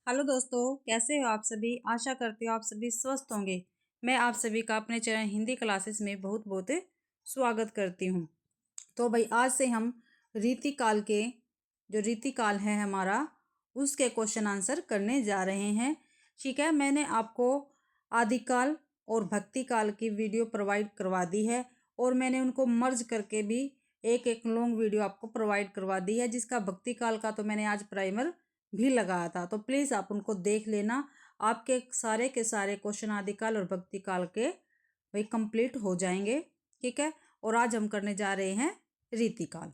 Hello दोस्तों, कैसे हो आप सभी। आशा करती हूँ आप सभी स्वस्थ होंगे। मैं आप सभी का अपने चैनल हिंदी क्लासेस में बहुत बहुत स्वागत करती हूँ। तो भाई आज से हम रीतिकाल के जो रीतिकाल है हमारा उसके क्वेश्चन आंसर करने जा रहे हैं। ठीक है, मैंने आपको आदिकाल और भक्तिकाल की वीडियो प्रोवाइड करवा दी है और मैंने उनको मर्ज करके भी एक एक लॉन्ग वीडियो आपको प्रोवाइड करवा दी है, जिसका भक्तिकाल का तो मैंने आज प्राइमर भी लगाया था। तो प्लीज़ आप उनको देख लेना, आपके सारे के सारे क्वेश्चन आदिकाल और भक्तिकाल के भाई कंप्लीट हो जाएंगे। ठीक है, और आज हम करने जा रहे हैं रीतिकाल।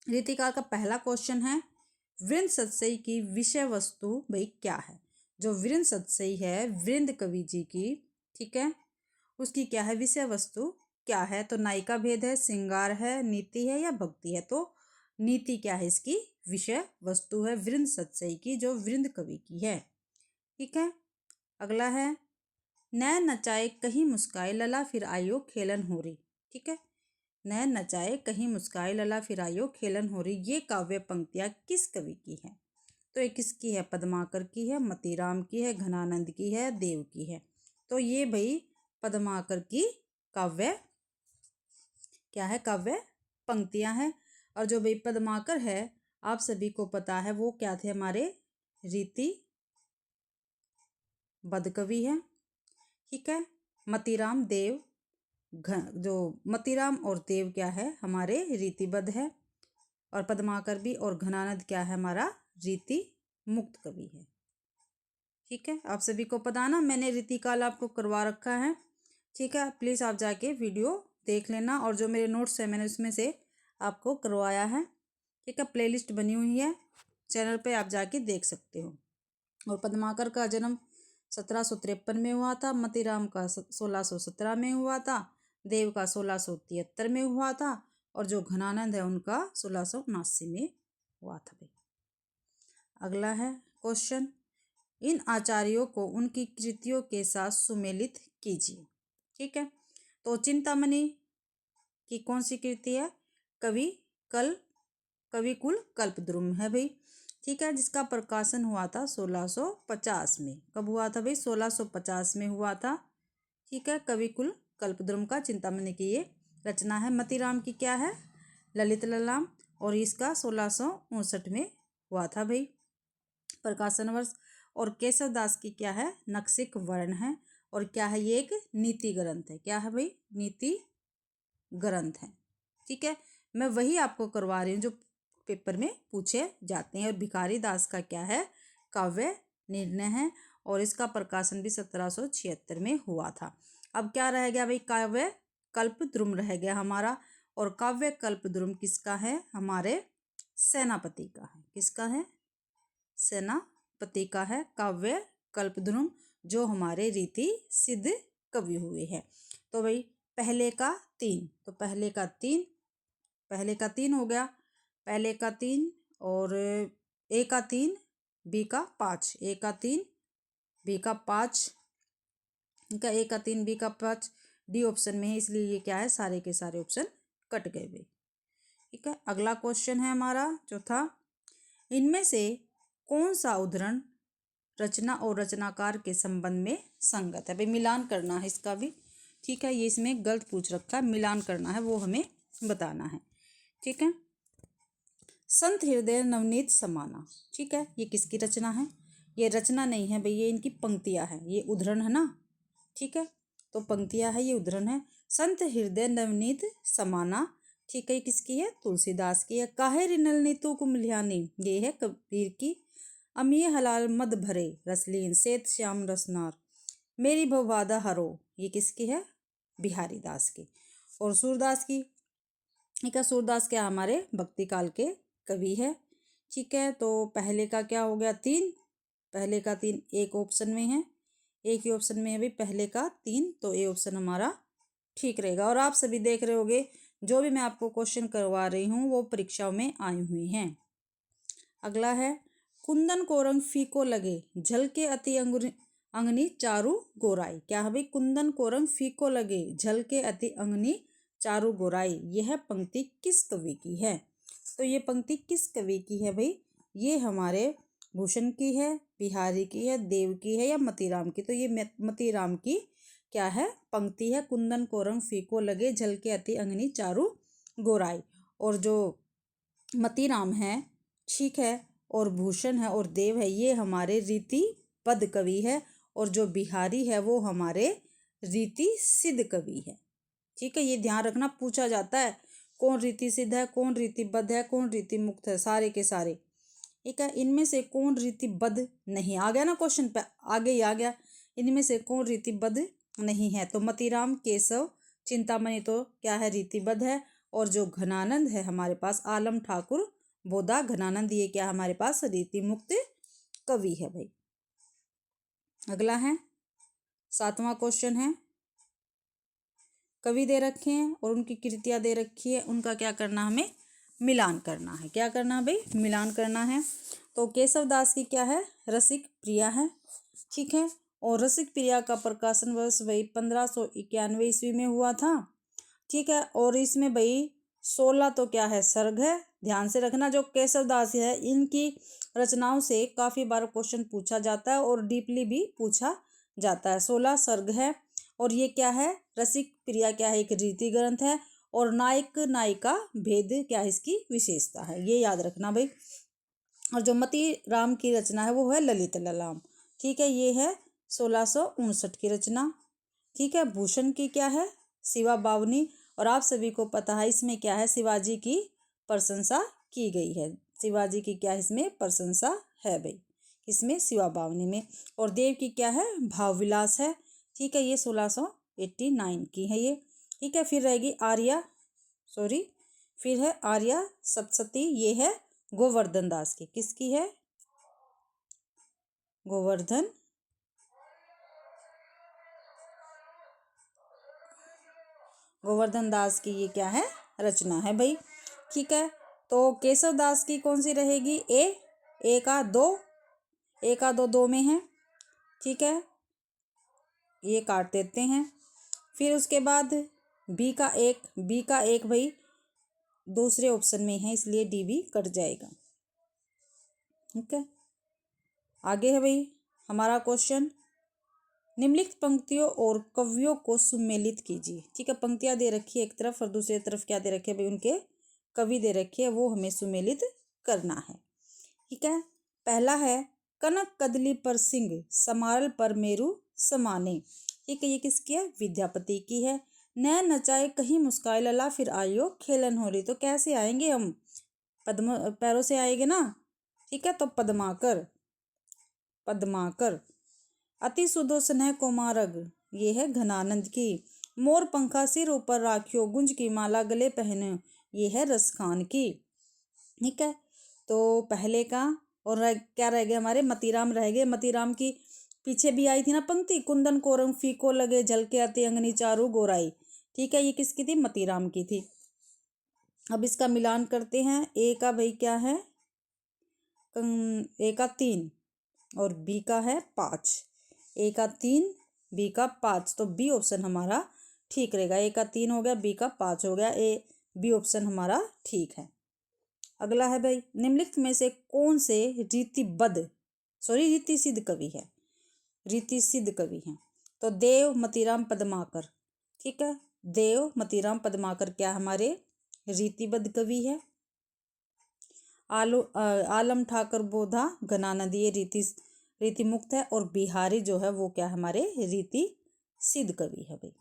रीतिकाल का पहला क्वेश्चन है, वृंद सतसई की विषय वस्तु भाई क्या है। जो वृंद सतसई है वृंद कवि जी की, ठीक है, उसकी क्या है विषय वस्तु क्या है। तो नायिका भेद है, श्रृंगार है, नीति है या भक्ति है। तो नीति क्या है, इसकी विषय वस्तु है वृंद सतसई की, जो वृंद कवि की है। ठीक है, अगला है, नैन नचाए कहीं मुस्काए लला फिर आयो खेलन हो रही। ठीक है, नैन नचाए कहीं मुस्काए लला फिर आयो खेलन हो रही, ये काव्य पंक्तियां किस कवि की है। तो ये किसकी है, पद्माकर की है, मतीराम की है, घनानंद की है, देव की है। तो ये भाई पद्माकर की काव्य क्या है, काव्य पंक्तियां हैं। और जो भाई पद्माकर है आप सभी को पता है वो क्या थे, हमारे रीति बद्ध कवि है। ठीक है, मतीराम देव जो मतीराम और देव क्या है हमारे रीतिबद्ध है, और पद्माकर भी, और घनानंद क्या है हमारा रीति मुक्त कवि है। ठीक है, आप सभी को पता ना, मैंने रीतिकाल आपको करवा रखा है। ठीक है, प्लीज़ आप जाके वीडियो देख लेना, और जो मेरे नोट्स है मैंने उसमें से आपको करवाया है। ठीक है, प्लेलिस्ट बनी हुई है चैनल पे, आप जाके देख सकते हो। और पद्माकर का जन्म 1753 में हुआ था, मतीराम का 1617 में हुआ था, देव का 1673 में हुआ था, और जो घनानंद है उनका 1679 में हुआ था भाई। अगला है क्वेश्चन, इन आचार्यों को उनकी कृतियों के साथ सुमेलित कीजिए। ठीक है, तो चिंतामणि की कौन सी कृति है, कवि कुल कल्पद्रुम है भाई। ठीक है, जिसका प्रकाशन हुआ था 1650 में। कब हुआ था भाई, 1650 में हुआ था। ठीक है, कवि कुल कल्पद्रुम का चिंतामणि की ये रचना है। मतीराम की क्या है, ललित ललाम, और इसका 1659 में हुआ था भाई प्रकाशन वर्ष। और केशव दास की क्या है, नक्सिक वर्ण है, और क्या है ये एक नीति ग्रंथ है। क्या है भाई, नीति ग्रंथ है। ठीक है, मैं वही आपको करवा रही हूँ जो पेपर में पूछे जाते हैं। और भिखारी दास का क्या है, काव्य निर्णय है, और इसका प्रकाशन भी 1776 में हुआ था। अब क्या रह गया भाई, काव्य कल्पद्रुम रह गया हमारा। और काव्य कल्पद्रुम किसका है, हमारे सेनापति का है। किसका है, सेनापति का है काव्य कल्पद्रुम, जो हमारे रीति सिद्ध कवि हुए हैं। तो भाई पहले का तीन, तो पहले का तीन हो गया, पहले का तीन, और ए का तीन, बी का पाँच, ए का तीन, बी का पाँच, इनका ए का तीन, बी का पाँच, डी ऑप्शन में है, इसलिए ये क्या है, सारे के सारे ऑप्शन कट गए भाई। ठीक है, अगला क्वेश्चन है हमारा चौथा, इनमें से कौन सा उद्धरण रचना और रचनाकार के संबंध में संगत है। भाई मिलान करना है इसका भी। ठीक है, ये इसमें गलत पूछ रखा है, मिलान करना है वो हमें बताना है। ठीक है, संत हृदय नवनीत समाना। ठीक है, ये किसकी रचना है, ये रचना नहीं है भाई, ये इनकी पंक्तियां है, ये उद्धरण है ना। ठीक है, तो पंक्तियां है, ये उद्धरण है। संत हृदय नवनीत समाना, ठीक है, ये किसकी है, तुलसीदास की है। काहे रिनल नीतू कुमलियानी, ये है कबीर की। अमिय हलाल मद भरे रसलीन सेत श्याम रसनार, मेरी भववादा हरो, ये किसकी है, बिहारी दास की। और सूरदास की, ठीक है, सूरदास क्या हमारे भक्ति काल के कवि है। ठीक है, तो पहले का क्या हो गया, तीन, पहले का तीन एक ऑप्शन में है, एक ही ऑप्शन में है भाई पहले का तीन, तो ए ऑप्शन हमारा ठीक रहेगा। और आप सभी देख रहे होगे जो भी मैं आपको क्वेश्चन करवा रही हूँ वो परीक्षाओं में आई हुई हैं। अगला है, कुंदन को रंग फीको लगे झलके अति अंगनी चारू गोराई। क्या है भाई, कुंदन को रंग फीको लगे झलके अति अंगनी चारू गोराई, यह पंक्ति किस कवि की है। तो ये पंक्ति किस कवि की है भाई, ये हमारे भूषण की है, बिहारी की है, देव की है या मतीराम की। तो ये मतीराम की क्या है पंक्ति है। कुंदन को रंग फीको लगे, झलके अति अंगनी चारू गोराई। और जो मतीराम है, ठीक है, और भूषण है और देव है, ये हमारे रीति पद कवि है। और जो बिहारी है वो हमारे रीति सिद्ध कवि है। ठीक है, ये ध्यान रखना, पूछा जाता है कौन रीति सिद्ध है, कौन रीतिबद्ध है, कौन रीति मुक्त है, सारे के सारे। ठीक है, इनमें से कौन रीतिबद्ध नहीं, आ गया ना क्वेश्चन पे, आगे ही आ गया। इनमें से कौन रीतिबद्ध नहीं है, तो मतीराम, केशव, चिंतामणि तो क्या है रीतिबद्ध है। और जो घनानंद है हमारे पास, आलम ठाकुर बोधा घनानंद, ये क्या हमारे पास रीति मुक्त कवि है भाई। अगला है 7वां क्वेश्चन है, कवि दे रखे हैं और उनकी कृतियां दे रखी है, उनका क्या करना, हमें मिलान करना है। क्या करना है भाई, मिलान करना है। तो केशव दास की क्या है, रसिक प्रिया है। ठीक है, और रसिक प्रिया का प्रकाशन वर्ष भाई 1591 ईस्वी में हुआ था। ठीक है, और इसमें भाई 16 तो क्या है सर्ग है। ध्यान से रखना, जो केशव दास है इनकी रचनाओं से काफ़ी बार क्वेश्चन पूछा जाता है और डीपली भी पूछा जाता है। 16 सर्ग है। और ये क्या है, रसिक प्रिया क्या है, एक रीति ग्रंथ है। और नायक नायिका भेद क्या है, इसकी विशेषता है, ये याद रखना भाई। और जो मती राम की रचना है वो है ललित ललाम। ठीक है, ये है 1659 की रचना। ठीक है, भूषण की क्या है, शिवा बावनी। और आप सभी को पता है इसमें क्या है, शिवाजी की प्रशंसा की गई है। शिवाजी की क्या इसमें प्रशंसा है भाई, इसमें शिवा बावनी में। और देव की क्या है, भाव विलास है। ठीक है, ये 1689 की है ये। ठीक है, फिर रहेगी फिर है आर्या सप्तशती, ये है गोवर्धन दास की। किसकी है, गोवर्धन दास की ये क्या है, रचना है भाई। ठीक है, तो केशव दास की कौन सी रहेगी, ए का दो में है। ठीक है, ये काट देते हैं। फिर उसके बाद बी का एक भाई दूसरे ऑप्शन में है, इसलिए डी भी कट जाएगा। ठीक है, आगे है भाई हमारा क्वेश्चन, निम्नलिखित पंक्तियों और कवियों को सुमेलित कीजिए। ठीक है, पंक्तियां दे रखी है एक तरफ और दूसरी तरफ क्या दे रखे है भाई, उनके कवि दे रखे है, वो हमें सुमेलित करना है। ठीक है, पहला है, कनक कदली पर सिंह समारल पर मेरु समाने। ठीक है, ये किसकी है, विद्यापति की है। नैन नचाए कहीं मुस्काए लला, फिर आइयो खेलन होली। तो कैसे आएंगे हम, पद्म पैरों से आएंगे ना। ठीक है, तो पद्माकर अति सुधो स्नेह कोमारग, ये है घनानंद की। मोर पंखा सिर ऊपर राखियो, गुंज की माला गले पहने, ये है रसखान की। ठीक है, तो पहले का और क्या रह गए हमारे, मतीराम रह गए। मतीराम की पीछे भी आई थी ना पंक्ति, कुंदन को रंग फीको लगे, झलके आती अंगनी चारू गोराई। ठीक है, ये किसकी थी, मतीराम की थी। अब इसका मिलान करते हैं। ए का भाई क्या है, ए का 3 और बी का है 5। ए का 3, बी का 5, तो बी ऑप्शन हमारा ठीक रहेगा। ए का 3 हो गया, बी का 5 हो गया, बी ऑप्शन हमारा ठीक है। अगला है भाई, निम्नलिखित में से कौन से रीति सिद्ध कवि हैं। तो देव, मतीराम, पद्माकर। ठीक है, देव, मतीराम, पद्माकर क्या हमारे रीतिबद्ध कवि है। आलम ठाकुर बोधा घनानंद, ये रीति मुक्त है। और बिहारी जो है वो क्या हमारे रीति सिद्ध कवि है भाई।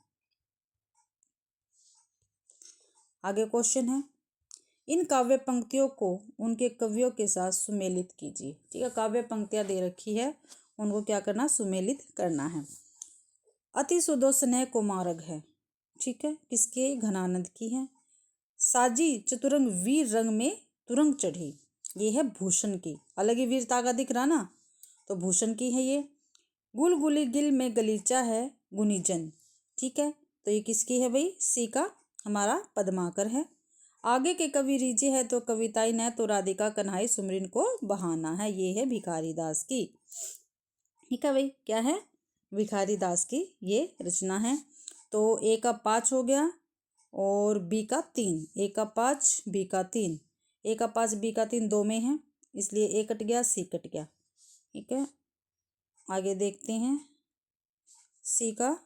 आगे क्वेश्चन है, इन काव्य पंक्तियों को उनके कवियों के साथ सुमेलित कीजिए। ठीक है, काव्य पंक्तियां दे रखी है, उनको क्या करना, सुमेलित करना है। अति सुधो स्नेह कुमारग है। ठीक है, किसके, घनानंद की है। साजी चतुरंग वीर रंग में तुरंग चढ़ी, ये है भूषण की। अलग ही वीरता का दिख रहा ना, तो भूषण की है ये। गुलगुली गिल में गलीचा है गुनीजन। ठीक है, तो ये किसकी है भाई, सी का हमारा पद्माकर है। आगे के कवि रीजे है तो कविताई न तो राधिका कन्हाई सुमरिन को बहाना है, ये है भिखारी दास की। ठीक है भाई, क्या है, भिखारी दास की ये रचना है। तो ए का 5 हो गया और बी का 3। ए का 5, बी का 3। ए का 5, बी का 3 दो में है, इसलिए ए कट गया, सी कट गया। ठीक है, आगे देखते हैं। सीका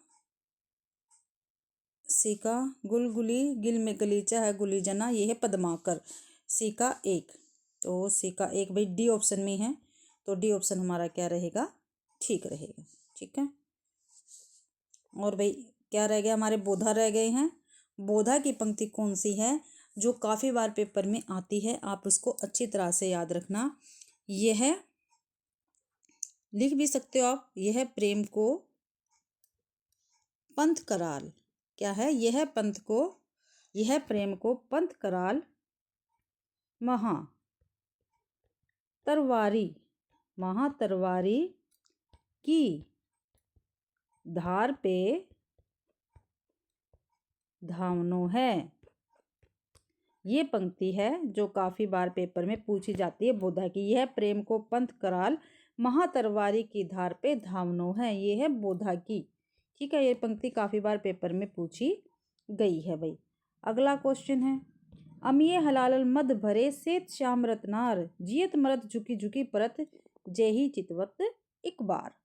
सीका गुलगुली गिल में गलीचा है गुली जना, ये है पद्माकर। सीका एक, तो सीका एक भाई डी ऑप्शन में है, तो डी ऑप्शन हमारा क्या रहेगा, ठीक रहेगा। ठीक है, और भाई क्या रह गया, हमारे बोधा रह गए हैं। बोधा की पंक्ति कौन सी है जो काफ़ी बार पेपर में आती है, आप उसको अच्छी तरह से याद रखना। यह है, लिख भी सकते हो आप, यह प्रेम को पंथ कराल। क्या है, यह प्रेम को पंथ कराल महा तरवारी की धार पे धावनो है। ये पंक्ति है जो काफी बार पेपर में पूछी जाती है बोधा की। यह प्रेम को पंथ कराल महातरवारी की धार पे धावनो है, ये है बोधा की। ठीक है, ये पंक्ति काफी बार पेपर में पूछी गई है भाई। अगला क्वेश्चन है, अमिये हलाल मद भरे सेत श्याम रत्नार जियत मरत झुकी झुकी परत जेही चितवत एक बार।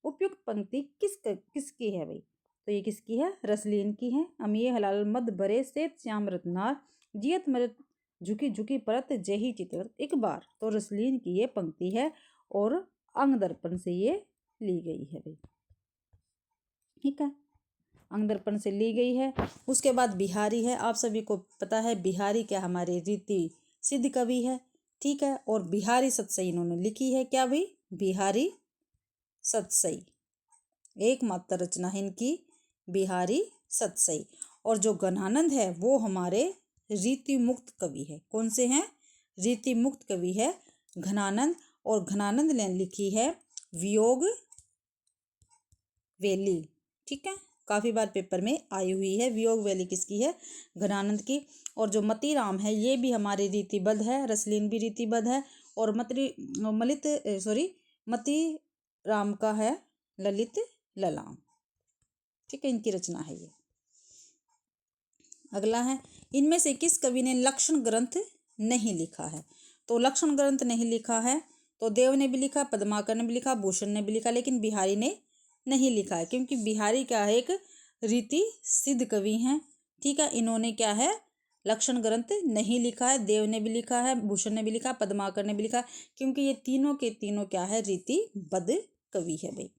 उपयुक्त पंक्ति किसकी है भाई, तो ये किसकी है, रसलीन की है। अमिये हलाल मद भरे सेत श्याम रत्नार जियत मरत झुकी झुकी परत जेही चितवत एक बार, तो रसलीन की ये पंक्ति है और अंग दर्पण से ये ली गई है भाई। ठीक है, अंग दर्पण से ली गई है। उसके बाद बिहारी है, आप सभी को पता है बिहारी क्या हमारे रीति सिद्ध कवि है। ठीक है, और बिहारी सतसई इन्होंने लिखी है। क्या भाई, बिहारी सतसई, एकमात्र रचना है इनकी बिहारी सतसई। और जो घनानंद है वो हमारे रीति मुक्त कवि है। कौन से हैं, रीति मुक्त कवि है घनानंद, और घनानंद ने लिखी है वियोग वेली। ठीक है, काफी बार पेपर में आई हुई है। वियोग वेली किसकी है, घनानंद की। और जो मतीराम है ये भी हमारे रीतिबद्ध है, रसलीन भी रीतिबद्ध है, और मती राम का है ललित ललाम। ठीक है, इनकी रचना है ये। अगला है, इनमें से किस कवि ने लक्षण ग्रंथ नहीं लिखा है, तो लक्षण ग्रंथ नहीं लिखा है तो देव ने भी लिखा, पद्माकर ने भी लिखा, भूषण ने भी लिखा, लेकिन बिहारी ने नहीं लिखा है, क्योंकि बिहारी क्या है, एक रीति सिद्ध कवि हैं। ठीक है, इन्होंने क्या है, लक्षण ग्रंथ नहीं लिखा है। देव ने भी लिखा है, भूषण ने भी लिखा, पद्माकर ने भी लिखा, क्योंकि ये तीनों के तीनों क्या है, रीतिबद्ध कवि है भाई।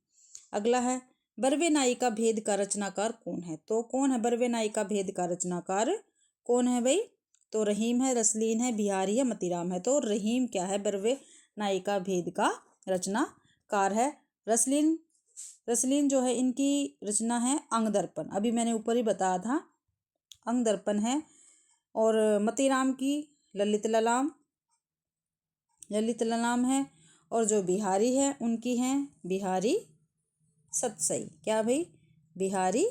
अगला है, बरवे नाई का भेद का रचनाकार कौन है, तो कौन है बरवे नाई का भेद का रचनाकार कौन है भाई, तो रहीम है, रसलीन है, बिहारी है, मतीराम है। तो रहीम क्या है, बरवे नाई का भेद का रचनाकार है। रसलीन जो है इनकी रचना है अंग दर्पण, अभी मैंने ऊपर ही बताया था अंग दर्पण है। और मतीराम की ललित ललाम है, और जो बिहारी है उनकी है बिहारी सतसई। क्या भाई, बिहारी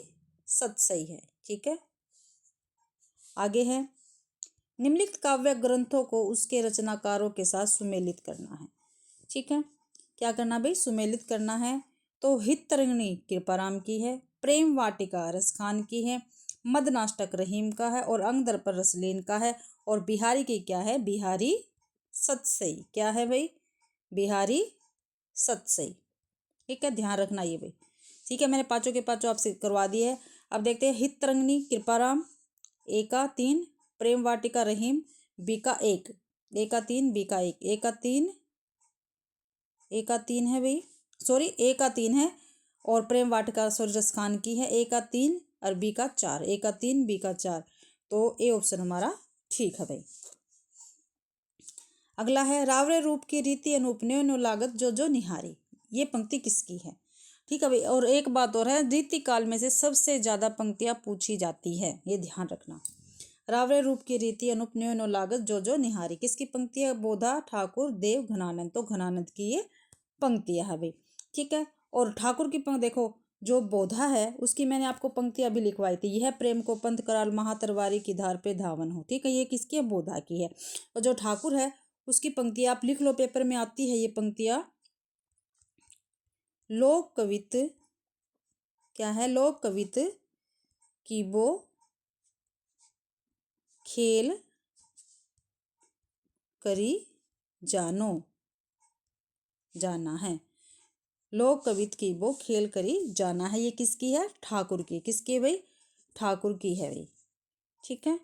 सतसई है। ठीक है, आगे है, निम्नलिखित काव्य ग्रंथों को उसके रचनाकारों के साथ सुमेलित करना है। ठीक है, क्या करना भाई, सुमेलित करना है। तो हितरंगिणी कृपाराम की है, प्रेम वाटिका रसखान की है, मदनाष्टक रहीम का है, और अंग दर्पण रसलीन का है, और बिहारी की क्या है, बिहारी सतसई। क्या है भाई, बिहारी सतसई। ठीक है, ध्यान रखना ये भाई। ठीक है, मैंने पांचों के पांचों आपसे करवा दिए है। अब देखते हैं, हितरंगिणी कृपाराम ए का 3, प्रेम वाटिका रहीम बी का 1, ए का 3 बी का 1, ए का 3 है भाई, सॉरी ए का 3 है, और प्रेम वाटिका रस खान की है, ए का 3 और बी का 4, ए का 3 बी का 4, तो ए ऑप्शन हमारा ठीक है भाई। अगला है, रावरे रूप की रीति अनूप न्यो लागत जो जो निहारी, ये पंक्ति किसकी है। ठीक है भाई, और एक बात और है, रीति काल में से सबसे ज्यादा पंक्तियां पूछी जाती है, ये ध्यान रखना। रावरे रूप की रीति अनूप न्यो लागत जो जो निहारी, किसकी पंक्ति है, बोधा, ठाकुर, देव, घनानंद, तो घनानंद की ये पंक्तियां है भाई। ठीक है, और ठाकुर की पंक्ति देखो, जो बोधा है उसकी मैंने आपको पंक्ति अभी लिखवाई थी, यह प्रेम को पंथ कराल महातरवारी की धार पे धावन हो। ठीक है, ये किसकी है, बोधा की है। और जो ठाकुर है उसकी पंक्ति आप लिख लो, पेपर में आती है ये पंक्तियां। लोक कवित, क्या है, लोक कवित की वो खेल करी जानो, जाना है। लोक कवित की वो खेल करी जाना है। ये किसकी है? ठाकुर की। किसकी है भाई? ठाकुर की है भाई। ठीक है।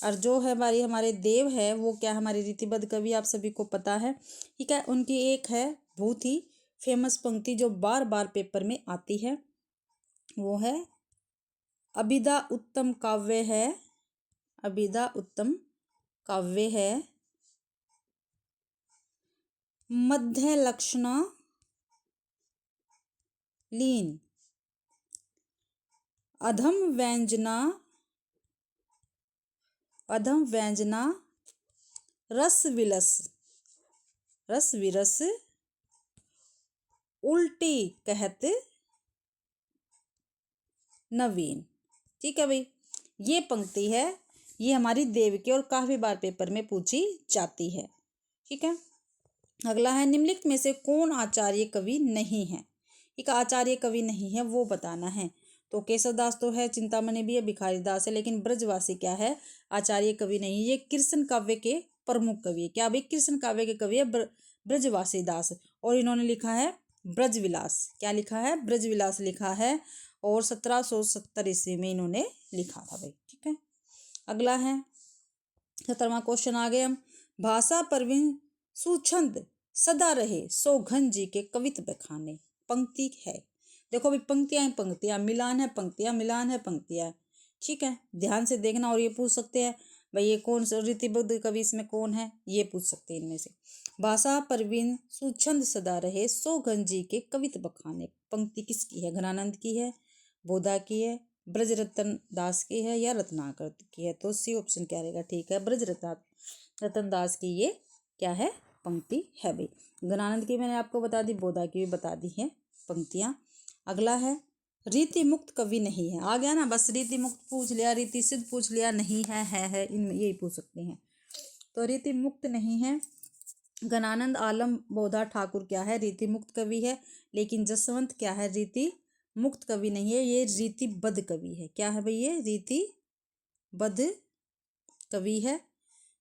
और जो है हमारे देव है वो क्या, हमारे रीतिबद्ध कवि, आप सभी को पता है। ठीक है। उनकी एक है बहुत ही फेमस पंक्ति जो बार बार पेपर में आती है, वो है अभिधा उत्तम काव्य है, अभिधा उत्तम काव्य है, मध्य लक्षण लीन, अधम व्यंजना, अधम व्यंजना रस विलस, रस विरस उल्टी कहत नवीन। ठीक है भाई। ये पंक्ति है, ये हमारी देव की और काफी बार पेपर में पूछी जाती है। ठीक है। अगला है निम्नलिखित में से कौन आचार्य कवि नहीं है? एक आचार्य कवि नहीं है वो बताना है। तो केशवदास तो है, चिंतामणि भी है, भिखारी दास है, लेकिन ब्रजवासी क्या है? आचार्य कवि नहीं। ये कृष्ण काव्य के प्रमुख कवि है। क्या भाई? कृष्ण काव्य के कवि है ब्रजवासी दास, और इन्होंने लिखा है ब्रजविलास। क्या लिखा है? ब्रजविलास लिखा है, और 1770 ईस्वी में इन्होंने लिखा था भाई। ठीक है। अगला है 17वां क्वेश्चन आ गए हम। भाषा परवीन सुछंद सदा रहे सौघन जी के कवित बखाने। पंक्ति है, देखो अभी पंक्तियां पंक्तियां मिलान है, पंक्तियां मिलान है, पंक्तियां। ठीक है, ध्यान से देखना। और ये पूछ सकते हैं भाई ये कौन सा रीतिबद्ध कवि इसमें कौन है, ये पूछ सकते हैं इनमें से। भाषा परवीन सुछंद सदा रहे सौघन जी के कवित बखाने। पंक्ति किसकी है? घनानंद की है, बोधा की है, ब्रजरत्न दास की है, या रत्नाकर की है? तो सी ऑप्शन क्या रहेगा? ठीक है, रतन दास की ये क्या है? पंक्ति है भाई। घनानंद की मैंने आपको बता दी, बोधा की भी बता दी है पंक्तियां। अगला है रीति मुक्त कवि नहीं है। आ गया ना, बस रीति मुक्त पूछ लिया, रीति सिद्ध पूछ लिया, नहीं है इनमें यही पूछ सकते हैं। तो रीति मुक्त नहीं है। घनानंद आलम बोधा ठाकुर क्या है? रीति मुक्त कवि है। लेकिन जसवंत क्या है? रीति मुक्त कवि नहीं है, ये रीतिबद्ध कवि है। क्या है भाई? ये रीतिबद्ध कवि है।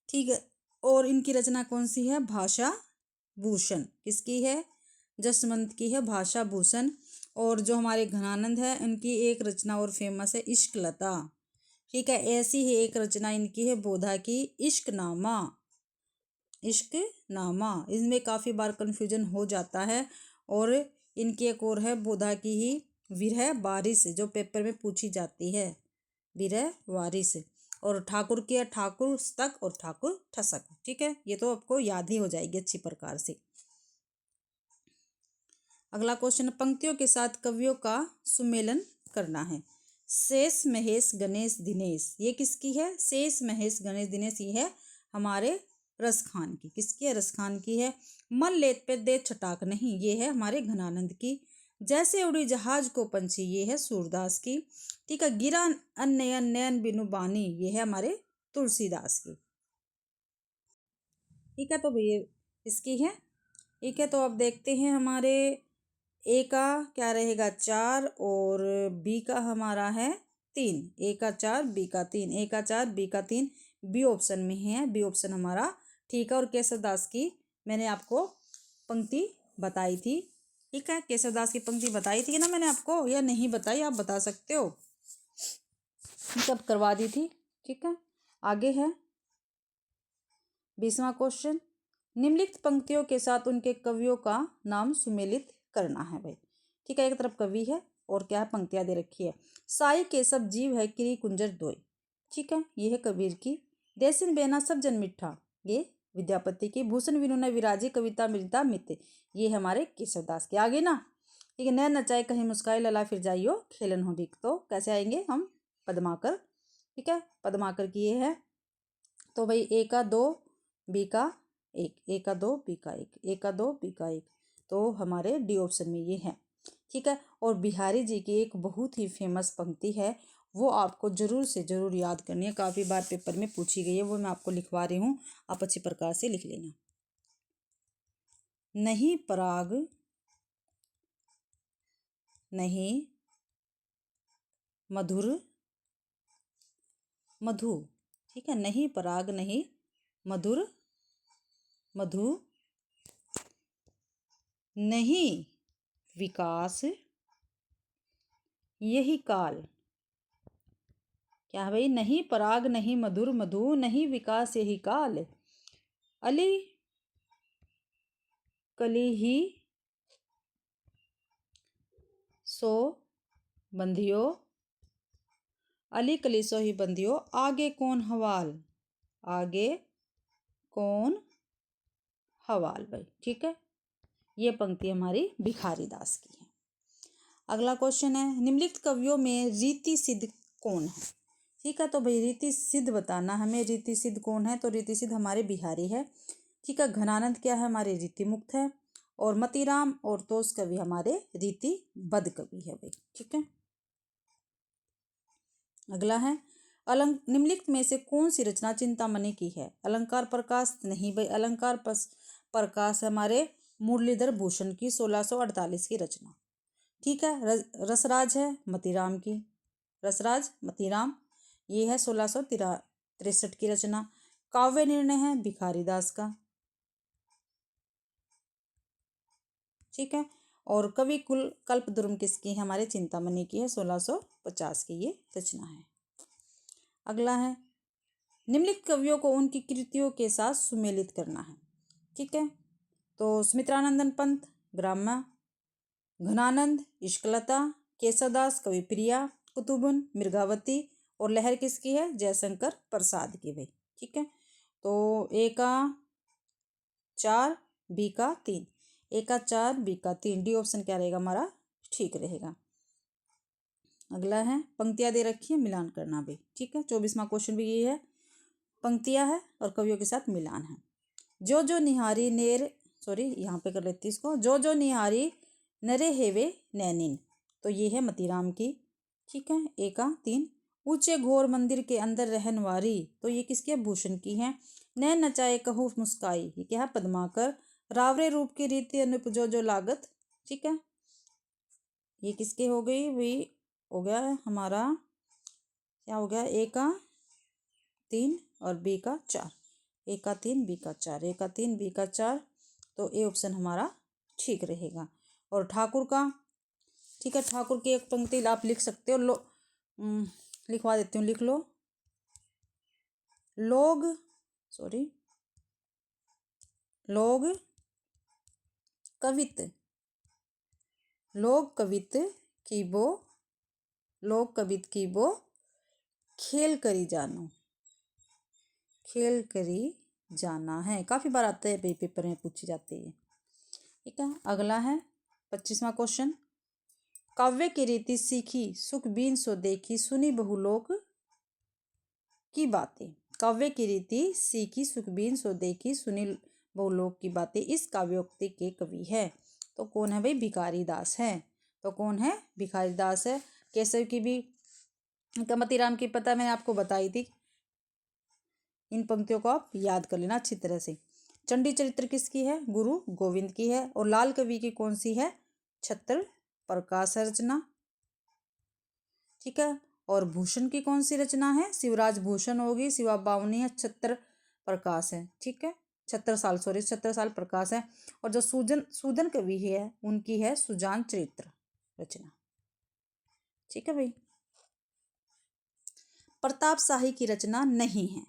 ठीक है। और इनकी रचना कौन सी है? भाषा भूषण। किसकी है? जसवंत की है भाषा भूषण। और जो हमारे घनानंद है इनकी एक रचना और फेमस है इश्क लता। ठीक है। ऐसी ही एक रचना इनकी है बोधा की, इश्क नामा। इश्क नामा, इसमें काफी बार कंफ्यूजन हो जाता है। और इनकी एक और है बोधा की ही विरह वारिस, जो पेपर में पूछी जाती है, विरह वारिस। और ठाकुर की है ठाकुर तक और ठाकुर ठसक। ठीक है, ये तो आपको याद ही हो जाएगी अच्छी प्रकार से। अगला क्वेश्चन, पंक्तियों के साथ कवियों का सुमेलन करना है। शेष महेश गणेश दिनेश, ये किसकी है? शेष महेश गणेश दिनेश, ये है हमारे रसखान की। किसकी है? रसखान की है। मन लेत पे दे छटाक नहीं, ये है हमारे घनानंद की। जैसे उड़ी जहाज को पंछी, ये है सूरदास की। ठीक है। गिरा अन्नयन नयन बिनु बानी, ये है हमारे तुलसीदास की। ठीक है, तो भैया इसकी है। ठीक है, तो अब देखते हैं हमारे ए का क्या रहेगा? 4 और बी का हमारा है 3। ए का 4, बी का 3, ए का 4, बी का 3, बी ऑप्शन में है, बी ऑप्शन हमारा ठीक है। और केशवदास की मैंने आपको पंक्ति बताई थी। ठीक है, केशवदास की पंक्ति बताई थी ना मैंने आपको, या नहीं बताई? आप बता सकते हो, सब करवा दी थी। ठीक है। आगे है 20वां क्वेश्चन, निम्नलिखित पंक्तियों के साथ उनके कवियों का नाम सुमेलित करना है भाई। ठीक है, एक तरफ कवि है और क्या है? पंक्तियां दे रखी है। साई के सब जीव है किरी कुंजर दोय। ठीक है, ये है कबीर की। देसिन बेना सब जन मिठा, ये विद्यापति की। भूषण विनुना विराजी कविता मिलता मित, ये हमारे केशवदास के। आगे ना, ठीक है। नैन नचाए कहीं मुस्काई लला फिर जाइयो खेलन हो ठीक। तो कैसे आएंगे हम? पद्माकर। ठीक है, पद्माकर की ये है। तो भाई ए का 2, बी का 1, ए का 2, बी का 1, ए का 2, बी का 1, तो हमारे डी ऑप्शन में ये है। ठीक है। और बिहारी जी की एक बहुत ही फेमस पंक्ति है, वो आपको जरूर से जरूर याद करनी है, काफ़ी बार पेपर में पूछी गई है, वो मैं आपको लिखवा रही हूँ, आप अच्छी प्रकार से लिख लेना। नहीं पराग नहीं मधुर मधु। ठीक है, नहीं पराग नहीं मधुर मधु नहीं विकास यही काल। क्या है भाई? नहीं पराग नहीं मधुर मधु, नहीं विकास यही काल, अली कली ही सो बंधियो, अली कली सो ही बंधियो, आगे कौन हवाल, आगे कौन हवाल भाई। ठीक है, ये पंक्ति हमारी भिखारी दास की है। अगला क्वेश्चन है, निम्नलिखित कवियों में रीति सिद्ध कौन है? ठीक है, तो भाई रीति सिद्ध बताना हमें, रीति सिद्ध कौन है? तो रीति सिद्ध हमारे बिहारी है। ठीक है, घनानंद क्या है? हमारे रीति मुक्त है। और मतीराम और तोष कवि हमारे रीति बद्ध कवि है भाई। ठीक है, अगला है, निम्नलिखित में से कौन सी रचना चिंतामणि की है? अलंकार प्रकाश नहीं भाई, अलंकार प्रकाश हमारे मुरलीधर भूषण की 1648 की रचना। ठीक है, रसराज है मतीराम की, रसराज मतीराम, ये है 1663 की रचना। काव्य निर्णय है भिखारी दास का। ठीक है, और कवि कुल कल्पद्रुम किसकी है? हमारे चिंतामणि की है, 1650 की ये रचना है। अगला है, निम्नलिखित कवियों को उनकी कृतियों के साथ सुमेलित करना है। ठीक है, तो सुमित्रानंदन पंत ग्राम्य, घनानंद इश्कलता, केशवदास कविप्रिया, कुतुबुन मृगावती, और लहर किसकी है? जयशंकर प्रसाद की भाई। ठीक है, तो ए का 4 बी का 3, ए का 4 बी का 3, डी ऑप्शन क्या रहेगा हमारा? ठीक रहेगा। अगला है, पंक्तियां दे रखी है, मिलान करना भाई। ठीक है, 24वां क्वेश्चन भी ये है, पंक्तियां है और कवियों के साथ मिलान है। जो निहारी नेर, सॉरी यहाँ पे कर लेती इसको, जो निहारी नरे हेवे नैनिन, तो ये है मतीराम की। ठीक है, ए का 3, ऊंचे घोर मंदिर के अंदर रहनवारी, तो ये किसकी है? भूषण की है। नैन नचाए कहू मुस्काई, ये क्या है? पद्माकर। रावरे रूप की रीति अनुप जो लागत, ठीक है, ये किसके हो गई भाई? हो गया है हमारा, क्या हो गया? ए का 3 और बी का 4, ए का 3 बी का 4, ए का 3 बी का 4, तो ए ऑप्शन हमारा ठीक रहेगा। और ठाकुर का, ठीक है, ठाकुर की एक पंक्ति आप लिख सकते हो, लिखवा देती हूँ, लिख लो। लोग कवित, लोग कवित की बो, लोग कवित की बो खेल करी जानो, खेल करी जाना है। काफ़ी बार आते हैं पेपर में, पूछी जाती है। ठीक है, अगला है 25वां क्वेश्चन, काव्य की रीति सीखी सुख बीन सो देखी, सुनी बहुलोक की बातें। काव्य की रीति सीखी सुख बीन सो देखी, सुनी बहुलोक की बातें, इस काव्योक्ति के कवि है। तो कौन है भाई? भिखारी दास है। तो कौन है? भिखारी दास है। केशव की भी, मतीराम की पता मैंने आपको बताई थी, इन पंक्तियों को आप याद कर लेना अच्छी तरह से। चंडी चरित्र किसकी है? गुरु गोविंद की है। और लाल कवि की कौन सी है? छत्र प्रकाश रचना। ठीक है, और भूषण की कौन सी रचना है? शिवराज भूषण होगी, शिवा बावनी है, छत्र प्रकाश है। ठीक है, छत्र साल प्रकाश है। और जो सूदन कवि है उनकी है सुजान चरित्र रचना। ठीक है भाई, प्रताप शाही की रचना नहीं है।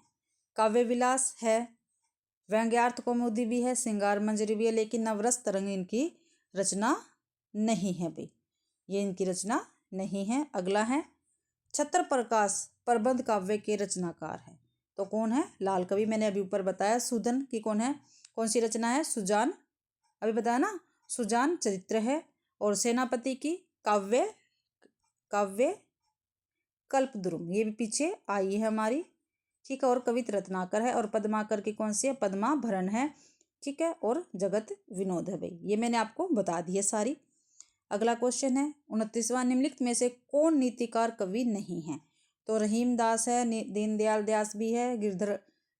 काव्य विलास है, व्यंग्यार्थ कौमुदी भी है, श्रृंगार मंजरी भी है, लेकिन नवरस तरंग इनकी रचना नहीं है भाई, ये इनकी रचना नहीं है। अगला है, छत्र प्रकाश प्रबंध काव्य के रचनाकार है। तो कौन है? लाल कवि। मैंने अभी ऊपर बताया। सूदन की कौन है? कौन सी रचना है? सुजान, अभी बताया ना, सुजान चरित्र है। और सेनापति की काव्य कल्पद्रुम, ये भी पीछे आई है हमारी। ठीक है, और कवित रत्नाकर है। और पद्माकर की कौन सी है? पद्माभरण है। ठीक है, और जगत विनोद है भाई, ये मैंने आपको बता दी है सारी। अगला क्वेश्चन है 29वां, निम्नलिखित में से कौन नीतिकार कवि नहीं है? तो रहीम दास है, दीनदयाल दास भी है, गिरधर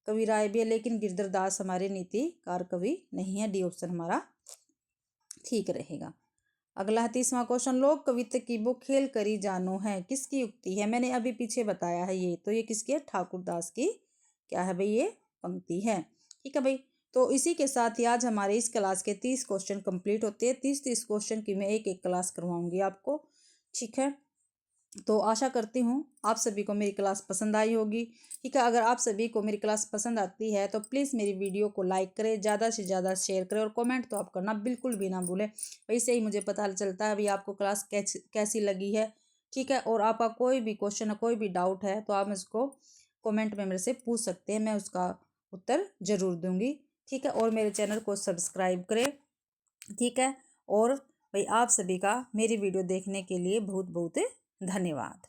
कवि राय भी है, लेकिन गिरधर दास हमारे नीतिकार कवि नहीं है। डी ऑप्शन हमारा ठीक रहेगा। अगला है 30वां क्वेश्चन, लोक कवित्व की वो खेल करी जानो है, किसकी युक्ति है? मैंने अभी पीछे बताया है ये, तो ये किसकी है? ठाकुर दास की क्या है भाई? ये पंक्ति है। ठीक है भाई, तो इसी के साथ ही आज हमारे इस क्लास के 30 क्वेश्चन कंप्लीट होते हैं। 30 क्वेश्चन की मैं एक क्लास करवाऊंगी आपको, ठीक है। तो आशा करती हूँ आप सभी को मेरी क्लास पसंद आई होगी, ठीक है। अगर आप सभी को मेरी क्लास पसंद आती है तो प्लीज़ मेरी वीडियो को लाइक करें, ज़्यादा से ज़्यादा शेयर करें और कमेंट तो आप करना बिल्कुल भी ना भूलें। वैसे ही मुझे पता चलता है भाई आपको क्लास कैसी लगी है, ठीक है। और आपका कोई भी क्वेश्चन है, कोई भी डाउट है तो आप इसको कमेंट में मेरे से पूछ सकते हैं, मैं उसका उत्तर ज़रूर दूंगी, ठीक है। और मेरे चैनल को सब्सक्राइब करें, ठीक है। और भाई आप सभी का मेरी वीडियो देखने के लिए बहुत बहुत धन्यवाद।